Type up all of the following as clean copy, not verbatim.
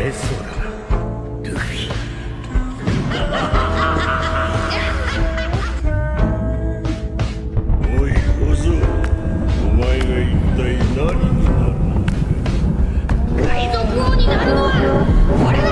えそうだな、ルフィ。おい小僧、お前が一体何になるのか。海賊王になるのは俺だ。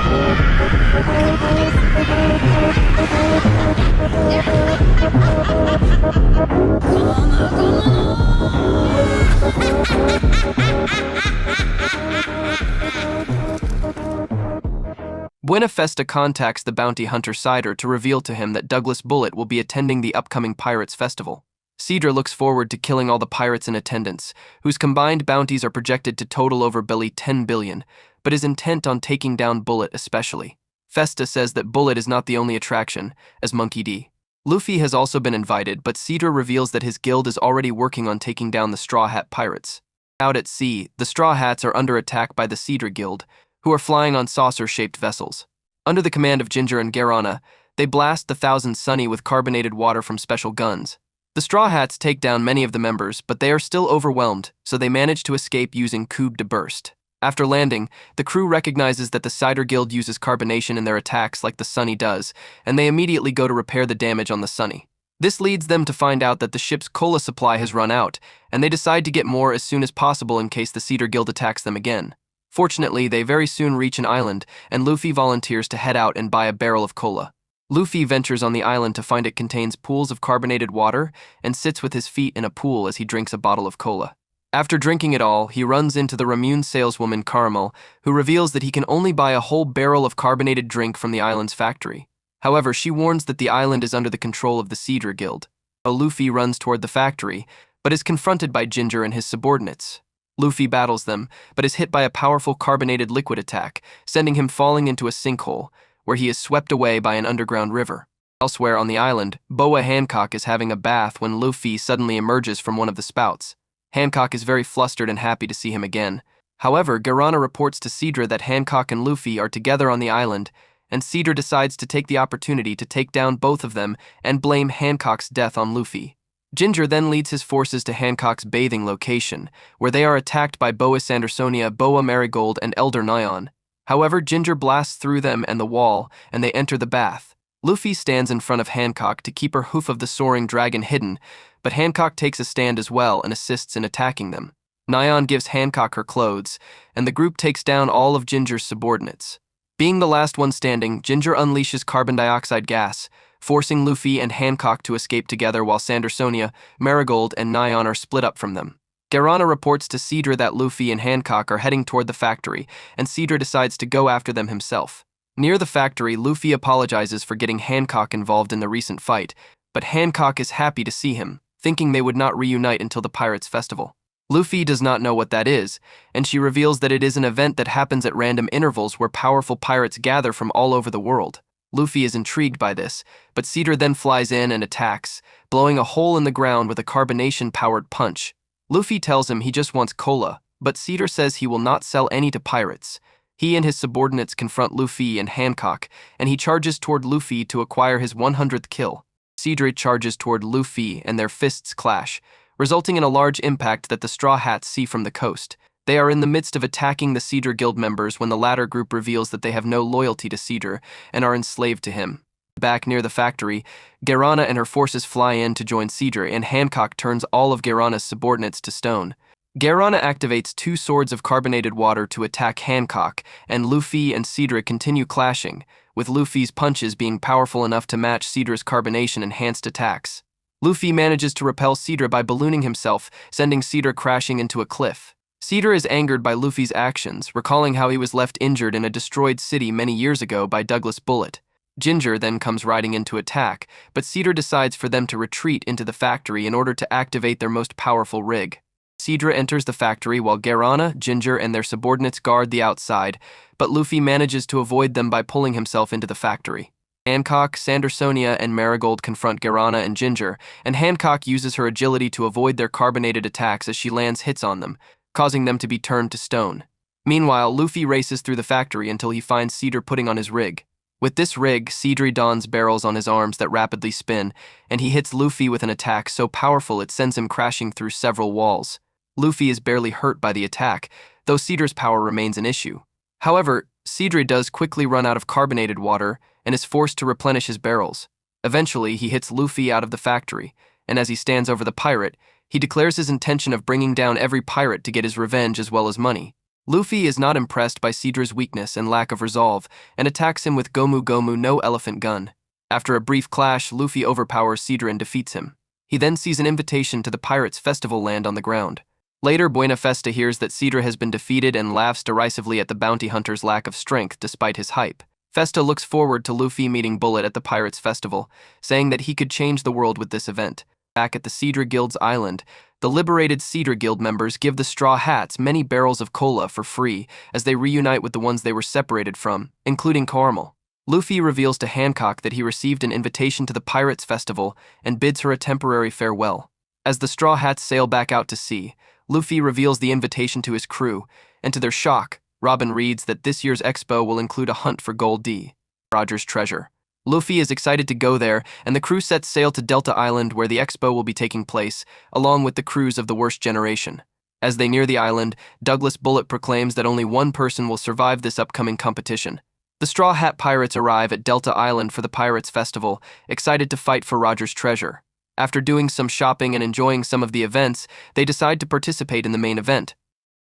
Buenafesta contacts the bounty hunter Cider to reveal to him that Douglas Bullet will be attending the upcoming Pirates Festival. Cider looks forward to killing all the pirates in attendance, whose combined bounties are projected to total over 10 billion, but is intent on taking down Bullet especially. Festa says that Bullet is not the only attraction, as Monkey D. Luffy has also been invited, but Cider reveals that his guild is already working on taking down the Straw Hat Pirates. Out at sea, the Straw Hats are under attack by the Cider Guild, who are flying on saucer-shaped vessels. Under the command of Ginger and Garana, they blast the Thousand Sunny with carbonated water from special guns. The Straw Hats take down many of the members, but they are still overwhelmed, so they manage to escape using Cube de Burst. After landing, the crew recognizes that the Cider Guild uses carbonation in their attacks like the Sunny does, and they immediately go to repair the damage on the Sunny. This leads them to find out that the ship's cola supply has run out, and they decide to get more as soon as possible in case the Cider Guild attacks them again. Fortunately, they very soon reach an island, and Luffy volunteers to head out and buy a barrel of cola. Luffy ventures on the island to find it contains pools of carbonated water and sits with his feet in a pool as he drinks a bottle of cola. After drinking it all, he runs into the Ramune saleswoman Caramel, who reveals that he can only buy a whole barrel of carbonated drink from the island's factory. However, she warns that the island is under the control of the Cider Guild. Luffy runs toward the factory, but is confronted by Ginger and his subordinates. Luffy battles them, but is hit by a powerful carbonated liquid attack, sending him falling into a sinkhole, where he is swept away by an underground river. Elsewhere on the island, Boa Hancock is having a bath when Luffy suddenly emerges from one of the spouts. Hancock is very flustered and happy to see him again. However, Garana reports to Cedra that Hancock and Luffy are together on the island, and Cedra decides to take the opportunity to take down both of them and blame Hancock's death on Luffy. Ginger then leads his forces to Hancock's bathing location, where they are attacked by Boa Sandersonia, Boa Marigold, and Elder Nyan. However, Ginger blasts through them and the wall, and they enter the bath. Luffy stands in front of Hancock to keep her hoof of the soaring dragon hidden, but Hancock takes a stand as well and assists in attacking them. Nyan gives Hancock her clothes, and the group takes down all of Ginger's subordinates. Being the last one standing, Ginger unleashes carbon dioxide gas, forcing Luffy and Hancock to escape together while Sandersonia, Marigold, and Nyan are split up from them. Garana reports to Cedra that Luffy and Hancock are heading toward the factory, and Cedra decides to go after them himself. Near the factory, Luffy apologizes for getting Hancock involved in the recent fight, but Hancock is happy to see him, thinking they would not reunite until the Pirates Festival. Luffy does not know what that is, and she reveals that it is an event that happens at random intervals where powerful pirates gather from all over the world. Luffy is intrigued by this, but Cedra then flies in and attacks, blowing a hole in the ground with a carbonation-powered punch. Luffy tells him he just wants cola, but Cedra says he will not sell any to pirates. He and his subordinates confront Luffy and Hancock, and he charges toward Luffy to acquire his 100th kill. Cedra charges toward Luffy, and their fists clash, resulting in a large impact that the Straw Hats see from the coast. They are in the midst of attacking the Cider Guild members when the latter group reveals that they have no loyalty to Cider and are enslaved to him. Back near the factory, Garana and her forces fly in to join Cider, and Hancock turns all of Garana's subordinates to stone. Garana activates 2 swords of carbonated water to attack Hancock, and Luffy and Cider continue clashing, with Luffy's punches being powerful enough to match Cidra's carbonation-enhanced attacks. Luffy manages to repel Cider by ballooning himself, sending Cider crashing into a cliff. Cider is angered by Luffy's actions, recalling how he was left injured in a destroyed city many years ago by Douglas Bullet. Ginger then comes riding in to attack, but Cider decides for them to retreat into the factory in order to activate their most powerful rig. Cedra enters the factory while Garana, Ginger, and their subordinates guard the outside, but Luffy manages to avoid them by pulling himself into the factory. Hancock, Sandersonia, and Marigold confront Garana and Ginger, and Hancock uses her agility to avoid their carbonated attacks as she lands hits on them, causing them to be turned to stone. Meanwhile, Luffy races through the factory until he finds Cedra putting on his rig. With this rig, Cedra dons barrels on his arms that rapidly spin, and he hits Luffy with an attack so powerful it sends him crashing through several walls. Luffy is barely hurt by the attack, though Cedra's power remains an issue. However, Sidre does quickly run out of carbonated water and is forced to replenish his barrels. Eventually, he hits Luffy out of the factory, and as he stands over the pirate, he declares his intention of bringing down every pirate to get his revenge as well as money. Luffy is not impressed by Sidre's weakness and lack of resolve and attacks him with Gomu Gomu no elephant gun. After a brief clash, Luffy overpowers Sidre and defeats him. He then sees an invitation to the pirates' festival land on the ground. Later, Buena Festa hears that Sidre has been defeated and laughs derisively at the bounty hunter's lack of strength despite his hype. Festa looks forward to Luffy meeting Bullet at the Pirates' Festival, saying that he could change the world with this event. Back at the Sidre Guild's island, the liberated Sidre Guild members give the Straw Hats many barrels of cola for free as they reunite with the ones they were separated from, including Caramel. Luffy reveals to Hancock that he received an invitation to the Pirates' Festival and bids her a temporary farewell. As the Straw Hats sail back out to sea, Luffy reveals the invitation to his crew, and to their shock, Robin reads that this year's expo will include a hunt for Gold D. Roger's treasure. Luffy is excited to go there, and the crew sets sail to Delta Island where the expo will be taking place, along with the crews of the worst generation. As they near the island, Douglas Bullet proclaims that only one person will survive this upcoming competition. The Straw Hat Pirates arrive at Delta Island for the Pirates' Festival, excited to fight for Roger's treasure. After doing some shopping and enjoying some of the events, they decide to participate in the main event.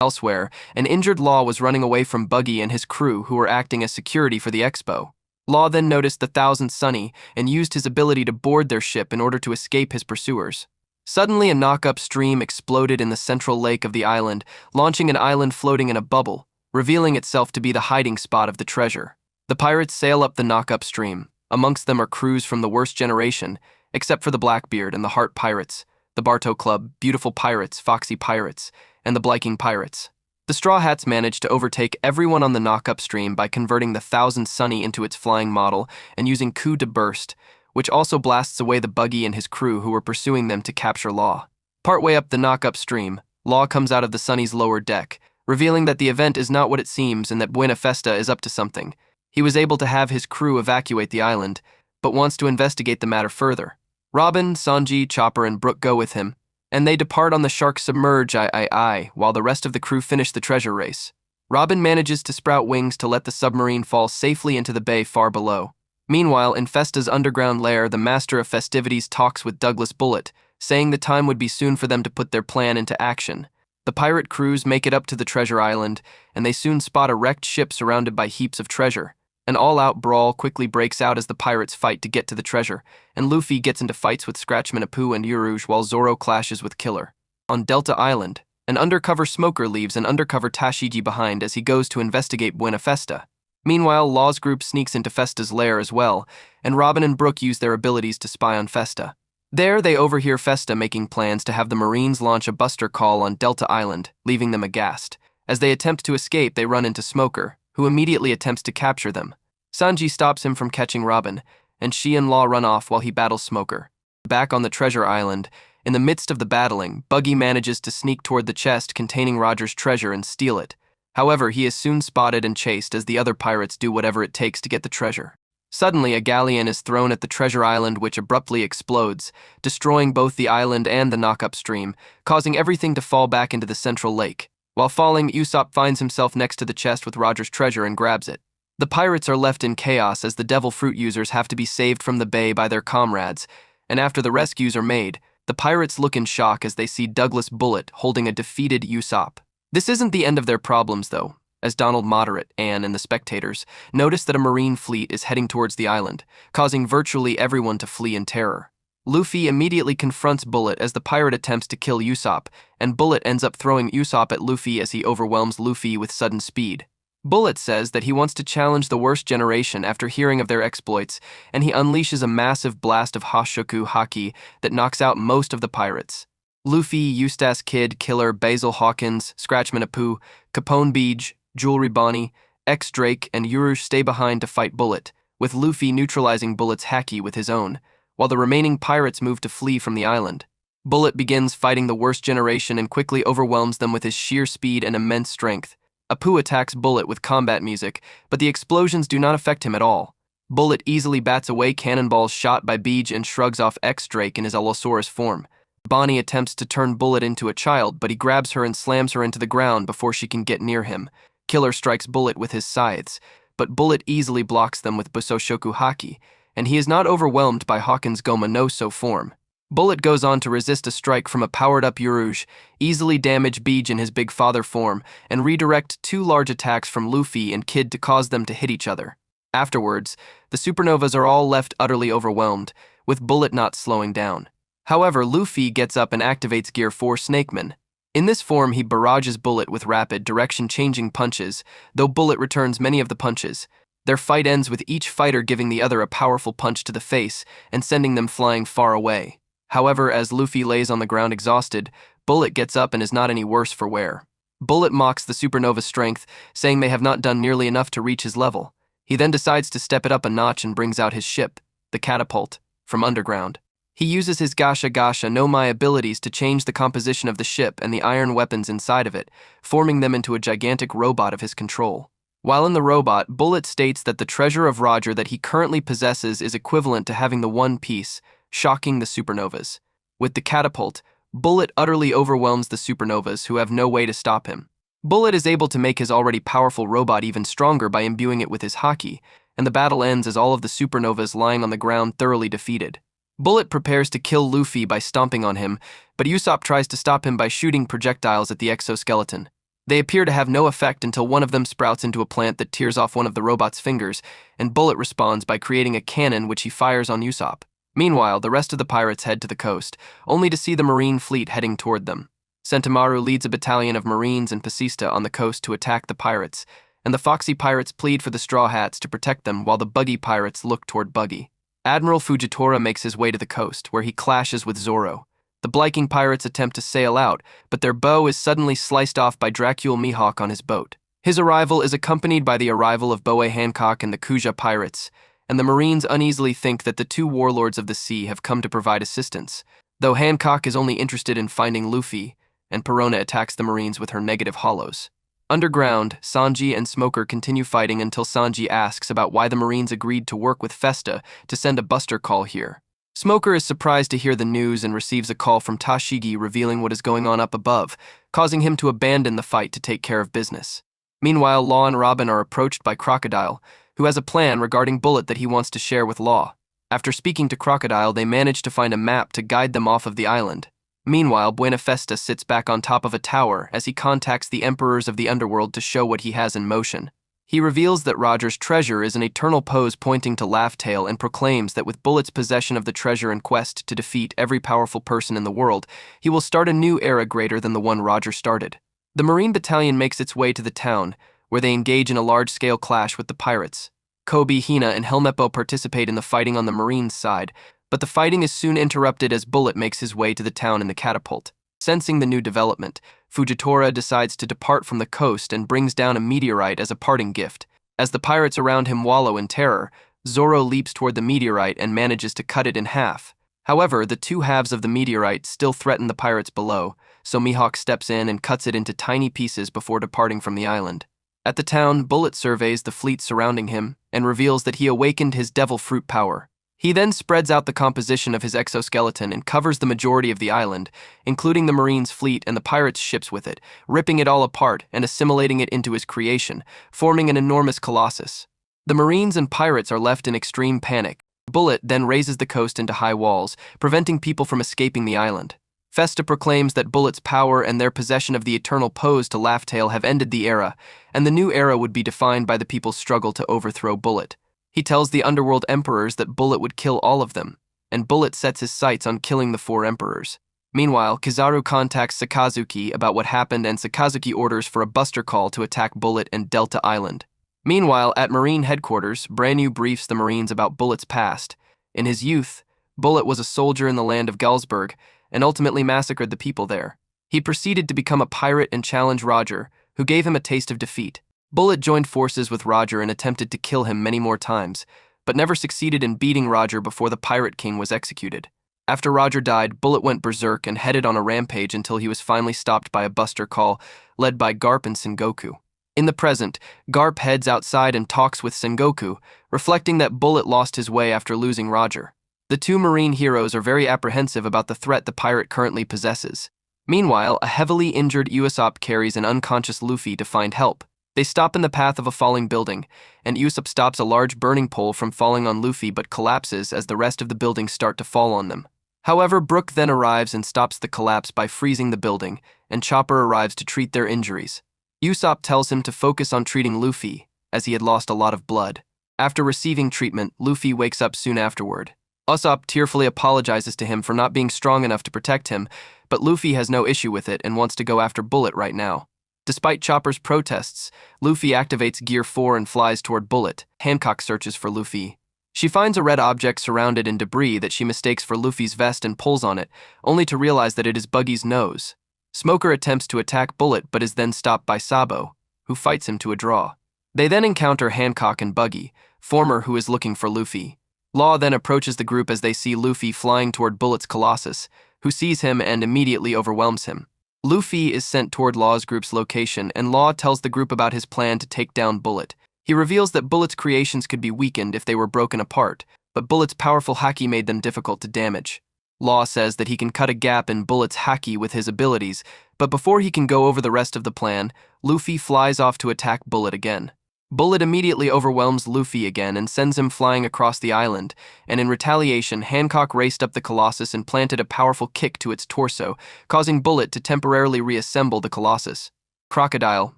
Elsewhere, an injured Law was running away from Buggy and his crew who were acting as security for the expo. Law then noticed the Thousand Sunny and used his ability to board their ship in order to escape his pursuers. Suddenly, a knock-up stream exploded in the central lake of the island, launching an island floating in a bubble, revealing itself to be the hiding spot of the treasure. The pirates sail up the knock-up stream. Amongst them are crews from the worst generation, except for the Blackbeard and the Heart Pirates, the Bartow Club, Beautiful Pirates, Foxy Pirates, and the Bliking Pirates. The Straw Hats manage to overtake everyone on the knock-up stream by converting the Thousand Sunny into its flying model and using Coup de Burst, which also blasts away the Buggy and his crew who were pursuing them to capture Law. Partway up the knock-up stream, Law comes out of the Sunny's lower deck, revealing that the event is not what it seems and that Buena Festa is up to something. He was able to have his crew evacuate the island, but wants to investigate the matter further. Robin, Sanji, Chopper, and Brook go with him, and they depart on the Shark Submerge while the rest of the crew finish the treasure race. Robin manages to sprout wings to let the submarine fall safely into the bay far below. Meanwhile, in Festa's underground lair, the Master of Festivities talks with Douglas Bullet, saying the time would be soon for them to put their plan into action. The pirate crews make it up to the treasure island, and they soon spot a wrecked ship surrounded by heaps of treasure. An all-out brawl quickly breaks out as the pirates fight to get to the treasure, and Luffy gets into fights with Scratchman Apu and Urouge while Zoro clashes with Killer. On Delta Island, an undercover smoker leaves an undercover Tashigi behind as he goes to investigate Buena Festa. Meanwhile, Law's group sneaks into Festa's lair as well, and Robin and Brook use their abilities to spy on Festa. There, they overhear Festa making plans to have the Marines launch a buster call on Delta Island, leaving them aghast. As they attempt to escape, they run into Smoker, who immediately attempts to capture them. Sanji stops him from catching Robin, and she and Law run off while he battles Smoker. Back on the treasure island, in the midst of the battling, Buggy manages to sneak toward the chest containing Roger's treasure and steal it. However, he is soon spotted and chased as the other pirates do whatever it takes to get the treasure. Suddenly, a galleon is thrown at the treasure island which abruptly explodes, destroying both the island and the knock-up stream, causing everything to fall back into the central lake. While falling, Usopp finds himself next to the chest with Roger's treasure and grabs it. The pirates are left in chaos as the Devil Fruit users have to be saved from the bay by their comrades, and after the rescues are made, the pirates look in shock as they see Douglas Bullet holding a defeated Usopp. This isn't the end of their problems, though, as Donald Moderate, Anne, and the spectators notice that a marine fleet is heading towards the island, causing virtually everyone to flee in terror. Luffy immediately confronts Bullet as the pirate attempts to kill Usopp, and Bullet ends up throwing Usopp at Luffy as he overwhelms Luffy with sudden speed. Bullet says that he wants to challenge the worst generation after hearing of their exploits, and he unleashes a massive blast of Hoshoku Haki that knocks out most of the pirates. Luffy, Eustace Kid, Killer, Basil Hawkins, Scratchman Apu, Capone Beej, Jewelry Bonnie, X-Drake, and Urouge stay behind to fight Bullet, with Luffy neutralizing Bullet's Haki with his own, while the remaining pirates move to flee from the island. Bullet begins fighting the worst generation and quickly overwhelms them with his sheer speed and immense strength. Apu attacks Bullet with combat music, but the explosions do not affect him at all. Bullet easily bats away cannonballs shot by Beej and shrugs off X-Drake in his Allosaurus form. Bonnie attempts to turn Bullet into a child, but he grabs her and slams her into the ground before she can get near him. Killer strikes Bullet with his scythes, but Bullet easily blocks them with Busoshoku Haki, and he is not overwhelmed by Hawken's Goma no So form. Bullet goes on to resist a strike from a powered-up Uruge, easily damage Beej in his Big Father form, and redirect 2 large attacks from Luffy and Kid to cause them to hit each other. Afterwards, the supernovas are all left utterly overwhelmed, with Bullet not slowing down. However, Luffy gets up and activates Gear 4 Snakeman. In this form, he barrages Bullet with rapid, direction-changing punches, though Bullet returns many of the punches. Their fight ends with each fighter giving the other a powerful punch to the face and sending them flying far away. However, as Luffy lays on the ground exhausted, Bullet gets up and is not any worse for wear. Bullet mocks the supernova's strength, saying they have not done nearly enough to reach his level. He then decides to step it up a notch and brings out his ship, the catapult, from underground. He uses his Gasha Gasha no Mai abilities to change the composition of the ship and the iron weapons inside of it, forming them into a gigantic robot of his control. While in the robot, Bullet states that the treasure of Roger that he currently possesses is equivalent to having the One Piece, shocking the supernovas. With the catapult, Bullet utterly overwhelms the supernovas who have no way to stop him. Bullet is able to make his already powerful robot even stronger by imbuing it with his haki, and the battle ends as all of the supernovas lying on the ground thoroughly defeated. Bullet prepares to kill Luffy by stomping on him, but Usopp tries to stop him by shooting projectiles at the exoskeleton. They appear to have no effect until one of them sprouts into a plant that tears off one of the robot's fingers, and Bullet responds by creating a cannon which he fires on Usopp. Meanwhile, the rest of the pirates head to the coast, only to see the marine fleet heading toward them. Sentomaru leads a battalion of marines and Pasista on the coast to attack the pirates, and the foxy pirates plead for the Straw Hats to protect them while the buggy pirates look toward Buggy. Admiral Fujitora makes his way to the coast, where he clashes with Zoro. The Bliking pirates attempt to sail out, but their bow is suddenly sliced off by Dracule Mihawk on his boat. His arrival is accompanied by the arrival of Boa Hancock and the Kuja pirates, and the Marines uneasily think that the 2 warlords of the sea have come to provide assistance, though Hancock is only interested in finding Luffy, and Perona attacks the Marines with her negative hollows. Underground, Sanji and Smoker continue fighting until Sanji asks about why the Marines agreed to work with Festa to send a buster call here. Smoker is surprised to hear the news and receives a call from Tashigi revealing what is going on up above, causing him to abandon the fight to take care of business. Meanwhile, Law and Robin are approached by Crocodile, who has a plan regarding Bullet that he wants to share with Law. After speaking to Crocodile, they manage to find a map to guide them off of the island. Meanwhile, Buenafesta sits back on top of a tower as he contacts the emperors of the underworld to show what he has in motion. He reveals that Roger's treasure is an eternal pose pointing to Laughtail and proclaims that with Bullet's possession of the treasure and quest to defeat every powerful person in the world, he will start a new era greater than the one Roger started. The Marine Battalion makes its way to the town, where they engage in a large-scale clash with the pirates. Kobe, Hina, and Helmeppo participate in the fighting on the Marines' side, but the fighting is soon interrupted as Bullet makes his way to the town in the catapult. Sensing the new development, Fujitora decides to depart from the coast and brings down a meteorite as a parting gift. As the pirates around him wallow in terror, Zoro leaps toward the meteorite and manages to cut it in half. However, the 2 halves of the meteorite still threaten the pirates below, so Mihawk steps in and cuts it into tiny pieces before departing from the island. At the town, Bullet surveys the fleet surrounding him and reveals that he awakened his devil fruit power. He then spreads out the composition of his exoskeleton and covers the majority of the island, including the Marines' fleet and the pirates' ships with it, ripping it all apart and assimilating it into his creation, forming an enormous colossus. The Marines and pirates are left in extreme panic. Bullet then raises the coast into high walls, preventing people from escaping the island. Festa proclaims that Bullet's power and their possession of the eternal pose to Laughtail have ended the era, and the new era would be defined by the people's struggle to overthrow Bullet. He tells the underworld emperors that Bullet would kill all of them, and Bullet sets his sights on killing the 4 emperors. Meanwhile, Kizaru contacts Sakazuki about what happened and Sakazuki orders for a buster call to attack Bullet and Delta Island. Meanwhile, at Marine headquarters, Branyu briefs the Marines about Bullet's past. In his youth, Bullet was a soldier in the land of Galsburg and ultimately massacred the people there. He proceeded to become a pirate and challenge Roger, who gave him a taste of defeat. Bullet joined forces with Roger and attempted to kill him many more times, but never succeeded in beating Roger before the Pirate King was executed. After Roger died, Bullet went berserk and headed on a rampage until he was finally stopped by a buster call led by Garp and Sengoku. In the present, Garp heads outside and talks with Sengoku, reflecting that Bullet lost his way after losing Roger. The 2 Marine heroes are very apprehensive about the threat the pirate currently possesses. Meanwhile, a heavily injured Usopp carries an unconscious Luffy to find help. They stop in the path of a falling building, and Usopp stops a large burning pole from falling on Luffy but collapses as the rest of the buildings start to fall on them. However, Brook then arrives and stops the collapse by freezing the building, and Chopper arrives to treat their injuries. Usopp tells him to focus on treating Luffy, as he had lost a lot of blood. After receiving treatment, Luffy wakes up soon afterward. Usopp tearfully apologizes to him for not being strong enough to protect him, but Luffy has no issue with it and wants to go after Bullet right now. Despite Chopper's protests, Luffy activates Gear 4 and flies toward Bullet. Hancock searches for Luffy. She finds a red object surrounded in debris that she mistakes for Luffy's vest and pulls on it, only to realize that it is Buggy's nose. Smoker attempts to attack Bullet but is then stopped by Sabo, who fights him to a draw. They then encounter Hancock and Buggy, former who is looking for Luffy. Law then approaches the group as they see Luffy flying toward Bullet's Colossus, who sees him and immediately overwhelms him. Luffy is sent toward Law's group's location, and Law tells the group about his plan to take down Bullet. He reveals that Bullet's creations could be weakened if they were broken apart, but Bullet's powerful haki made them difficult to damage. Law says that he can cut a gap in Bullet's haki with his abilities, but before he can go over the rest of the plan, Luffy flies off to attack Bullet again. Bullet immediately overwhelms Luffy again and sends him flying across the island, and in retaliation, Hancock raced up the Colossus and planted a powerful kick to its torso, causing Bullet to temporarily reassemble the Colossus. Crocodile,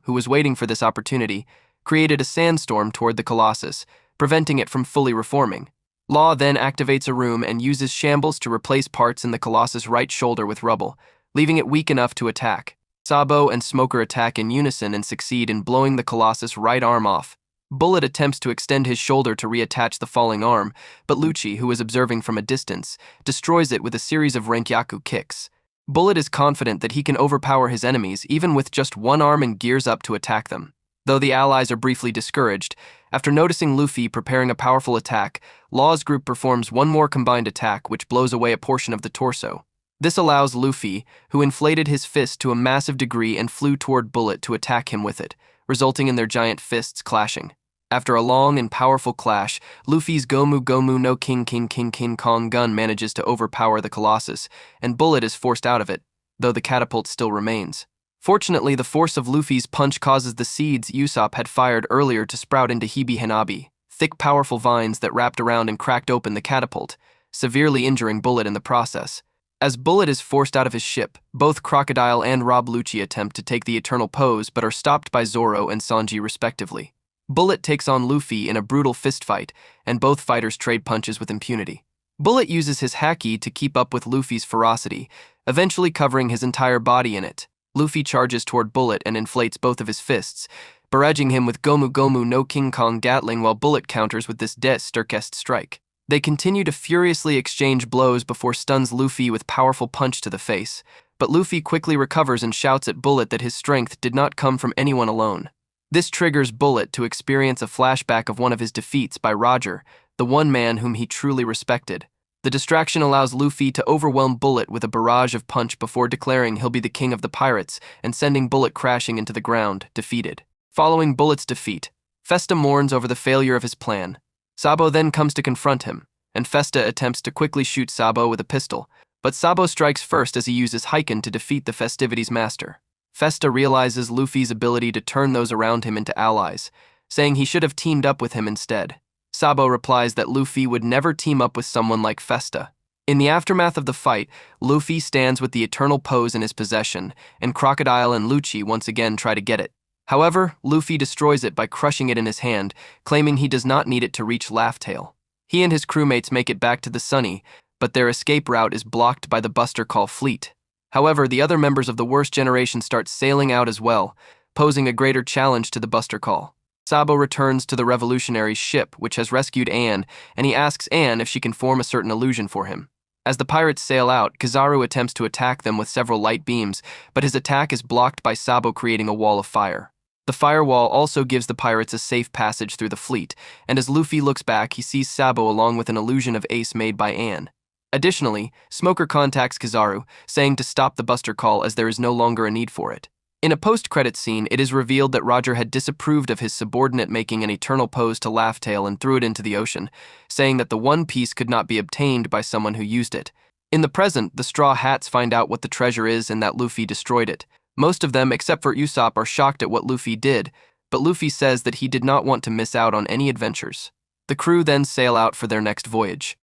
who was waiting for this opportunity, created a sandstorm toward the Colossus, preventing it from fully reforming. Law then activates a room and uses Shambles to replace parts in the Colossus' right shoulder with rubble, leaving it weak enough to attack. Sabo and Smoker attack in unison and succeed in blowing the Colossus' right arm off. Bullet attempts to extend his shoulder to reattach the falling arm, but Lucci, who is observing from a distance, destroys it with a series of Renkyaku kicks. Bullet is confident that he can overpower his enemies even with just one arm and gears up to attack them. Though the allies are briefly discouraged, after noticing Luffy preparing a powerful attack, Law's group performs one more combined attack which blows away a portion of the torso. This allows Luffy, who inflated his fist to a massive degree and flew toward Bullet to attack him with it, resulting in their giant fists clashing. After a long and powerful clash, Luffy's Gomu Gomu no King Kong gun manages to overpower the Colossus, and Bullet is forced out of it, though the catapult still remains. Fortunately, the force of Luffy's punch causes the seeds Usopp had fired earlier to sprout into Hibi Hanabi, thick powerful vines that wrapped around and cracked open the catapult, severely injuring Bullet in the process. As Bullet is forced out of his ship, both Crocodile and Rob Lucci attempt to take the Eternal Pose but are stopped by Zoro and Sanji respectively. Bullet takes on Luffy in a brutal fistfight, and both fighters trade punches with impunity. Bullet uses his haki to keep up with Luffy's ferocity, eventually covering his entire body in it. Luffy charges toward Bullet and inflates both of his fists, barraging him with Gomu Gomu no King Kong Gatling while Bullet counters with this Des Sturkest strike. They continue to furiously exchange blows before stuns Luffy with powerful punch to the face, but Luffy quickly recovers and shouts at Bullet that his strength did not come from anyone alone. This triggers Bullet to experience a flashback of one of his defeats by Roger, the one man whom he truly respected. The distraction allows Luffy to overwhelm Bullet with a barrage of punch before declaring he'll be the king of the pirates and sending Bullet crashing into the ground, defeated. Following Bullet's defeat, Festa mourns over the failure of his plan. Sabo then comes to confront him, and Festa attempts to quickly shoot Sabo with a pistol, but Sabo strikes first as he uses Heiken to defeat the festivities master. Festa realizes Luffy's ability to turn those around him into allies, saying he should have teamed up with him instead. Sabo replies that Luffy would never team up with someone like Festa. In the aftermath of the fight, Luffy stands with the Eternal Pose in his possession, and Crocodile and Lucci once again try to get it. However, Luffy destroys it by crushing it in his hand, claiming he does not need it to reach Laugh Tale. He and his crewmates make it back to the Sunny, but their escape route is blocked by the Buster Call fleet. However, the other members of the Worst Generation start sailing out as well, posing a greater challenge to the Buster Call. Sabo returns to the Revolutionary's ship, which has rescued Anne, and he asks Anne if she can form a certain illusion for him. As the pirates sail out, Kizaru attempts to attack them with several light beams, but his attack is blocked by Sabo creating a wall of fire. The firewall also gives the pirates a safe passage through the fleet, and as Luffy looks back, he sees Sabo along with an illusion of Ace made by Anne. Additionally, Smoker contacts Kizaru, saying to stop the Buster Call as there is no longer a need for it. In a post-credits scene, it is revealed that Roger had disapproved of his subordinate making an Eternal Pose to Laugh Tale and threw it into the ocean, saying that the One Piece could not be obtained by someone who used it. In the present, the Straw Hats find out what the treasure is and that Luffy destroyed it. Most of them, except for Usopp, are shocked at what Luffy did, but Luffy says that he did not want to miss out on any adventures. The crew then sail out for their next voyage.